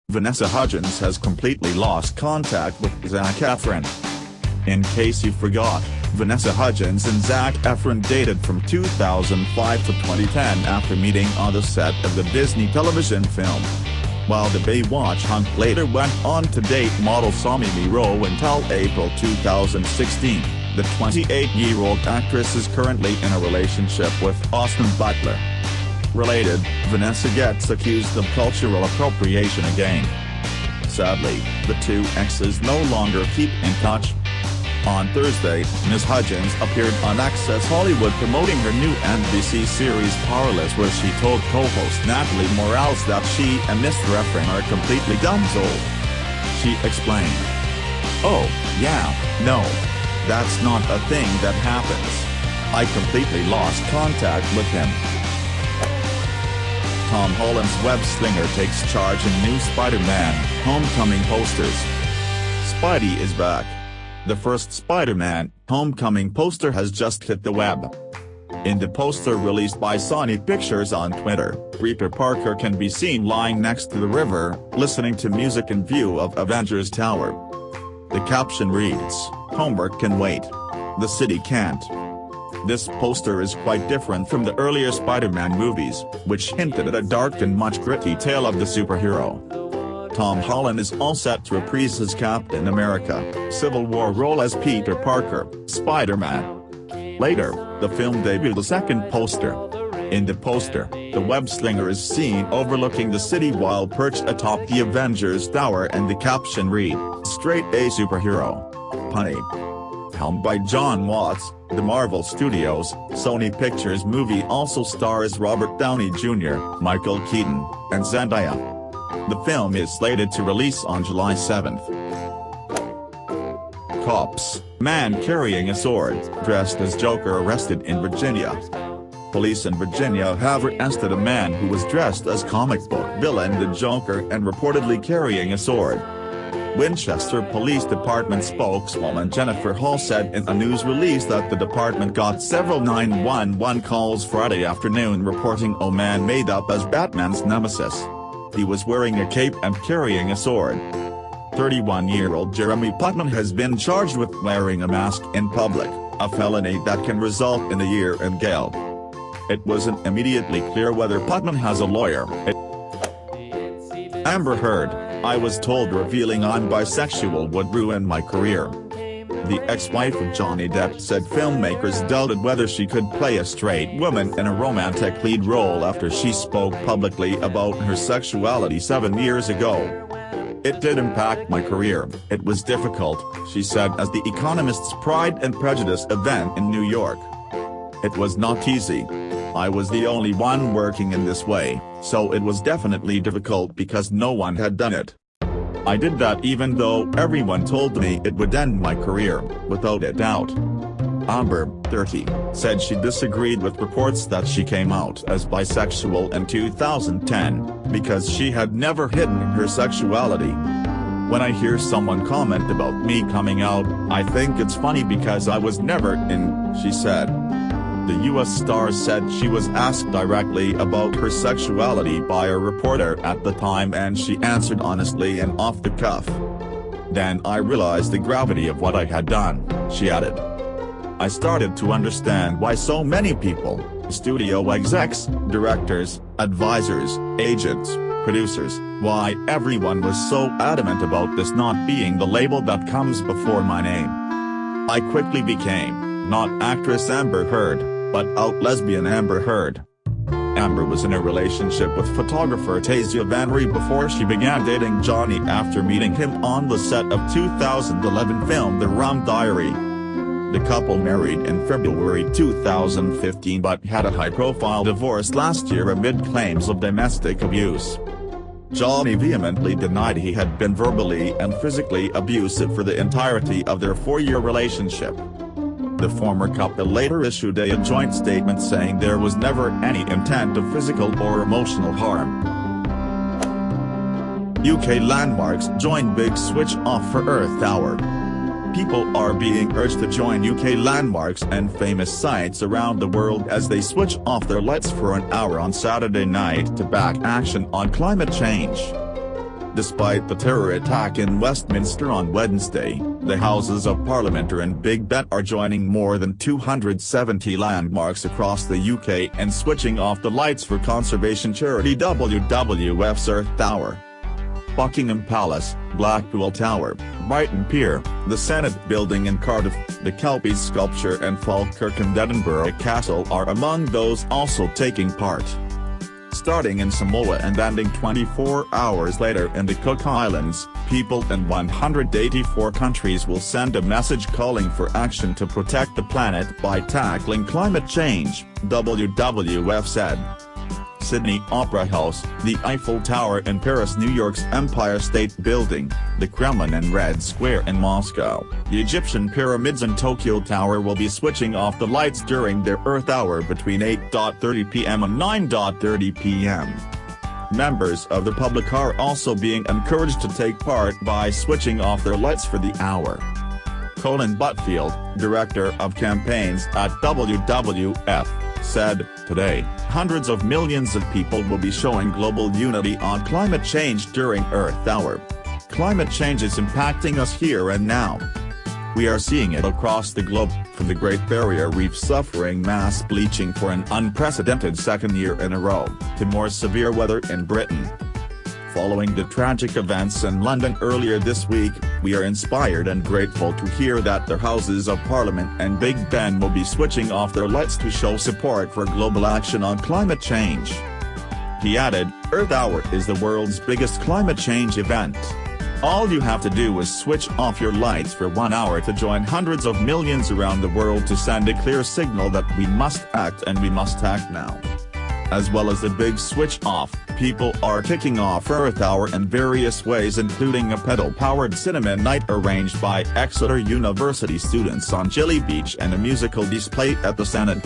Vanessa Hudgens has completely lost contact with Zac Efron. In case you forgot, Vanessa Hudgens and Zac Efron dated from 2005 to 2010 after meeting on the set of the Disney television film. While the Baywatch hunk later went on to date model Sami Miro until April 2016, the 28-year-old actress is currently in a relationship with Austin Butler. Related, Vanessa gets accused of cultural appropriation again. Sadly, the two exes no longer keep in touch. On Thursday, Ms. Hudgens appeared on Access Hollywood promoting her new NBC series Powerless, where she told co-host Natalie Morales that she and Mr. Efron are completely dumbsold. She explained, "Oh, yeah, no. That's not a thing that happens. I completely lost contact with him." Tom Holland's web-slinger takes charge in new Spider-Man Homecoming posters. Spidey is back. The first Spider-Man Homecoming poster has just hit the web. In the poster released by Sony Pictures on Twitter, Peter Parker can be seen lying next to the river, listening to music in view of Avengers Tower. The caption reads, "Homework can wait. The city can't." This poster is quite different from the earlier Spider-Man movies, which hinted at a dark and much gritty tale of the superhero. Tom Holland is all set to reprise his Captain America Civil War role as Peter Parker, Spider-Man. Later, the film debuted a second poster. In the poster, the web-slinger is seen overlooking the city while perched atop the Avengers Tower, and the caption reads, "Straight A superhero. Punny." Helmed by John Watts, the Marvel Studios' Sony Pictures movie also stars Robert Downey Jr., Michael Keaton, and Zendaya. The film is slated to release on July 7th. Cops: man carrying a sword, dressed as Joker arrested in Virginia. Police in Virginia have arrested a man who was dressed as comic book villain the Joker and reportedly carrying a sword. Winchester Police Department spokeswoman Jennifer Hall said in a news release that the department got several 911 calls Friday afternoon reporting a man made up as Batman's nemesis. He was wearing a cape and carrying a sword. 31-year-old Jeremy Putnam has been charged with wearing a mask in public, a felony that can result in a year in jail. It wasn't immediately clear whether Putnam has a lawyer. Amber Heard: "I was told revealing I'm bisexual would ruin my career." The ex-wife of Johnny Depp said filmmakers doubted whether she could play a straight woman in a romantic lead role after she spoke publicly about her sexuality 7 years ago. "It did impact my career. It was difficult," she said as The Economist's Pride and Prejudice event in New York. "It was not easy. I was the only one working in this way, so it was definitely difficult because no one had done it. I did that even though everyone told me it would end my career, without a doubt." Amber, 30, said she disagreed with reports that she came out as bisexual in 2010, because she had never hidden her sexuality. "When I hear someone comment about me coming out, I think it's funny because I was never in," she said. The U.S. star said she was asked directly about her sexuality by a reporter at the time and she answered honestly and off the cuff. "Then I realized the gravity of what I had done," she added. "I started to understand why so many people, studio execs, directors, advisors, agents, producers, why everyone was so adamant about this not being the label that comes before my name. I quickly became, not actress Amber Heard, but out lesbian Amber Heard." Amber was in a relationship with photographer Tasia Vanry before she began dating Johnny after meeting him on the set of 2011 film The Rum Diary. The couple married in February 2015 but had a high-profile divorce last year amid claims of domestic abuse. Johnny vehemently denied he had been verbally and physically abusive for the entirety of their 4-year relationship. The former couple later issued a joint statement saying there was never any intent of physical or emotional harm. UK landmarks join big switch off for Earth Hour. People are being urged to join UK landmarks and famous sites around the world as they switch off their lights for an hour on Saturday night to back action on climate change. Despite the terror attack in Westminster on Wednesday, the Houses of Parliament and Big Ben are joining more than 270 landmarks across the UK and switching off the lights for conservation charity WWF's Earth Hour. Buckingham Palace, Blackpool Tower, Brighton Pier, the Senate Building in Cardiff, the Kelpie Sculpture and Falkirk and Edinburgh Castle are among those also taking part. Starting in Samoa and ending 24 hours later in the Cook Islands, people in 184 countries will send a message calling for action to protect the planet by tackling climate change, WWF said. Sydney Opera House, the Eiffel Tower in Paris, New York's Empire State Building, the Kremlin and Red Square in Moscow, the Egyptian pyramids and Tokyo Tower will be switching off the lights during their Earth Hour between 8:30 p.m. and 9:30 p.m. Members of the public are also being encouraged to take part by switching off their lights for the hour. Colin Butfield, director of campaigns at WWF, said, "Today, hundreds of millions of people will be showing global unity on climate change during Earth Hour. Climate change is impacting us here and now. We are seeing it across the globe, from the Great Barrier Reef suffering mass bleaching for an unprecedented second year in a row, to more severe weather in Britain." Following the tragic events in London earlier this week, we are inspired and grateful to hear that the Houses of Parliament and Big Ben will be switching off their lights to show support for global action on climate change. He added, "Earth Hour is the world's biggest climate change event. All you have to do is switch off your lights for 1 hour to join hundreds of millions around the world to send a clear signal that we must act and we must act now." As well as the big switch off, people are kicking off Earth Hour in various ways, including a pedal-powered cinema night arranged by Exeter University students on Gilly Beach and a musical display at the Senate.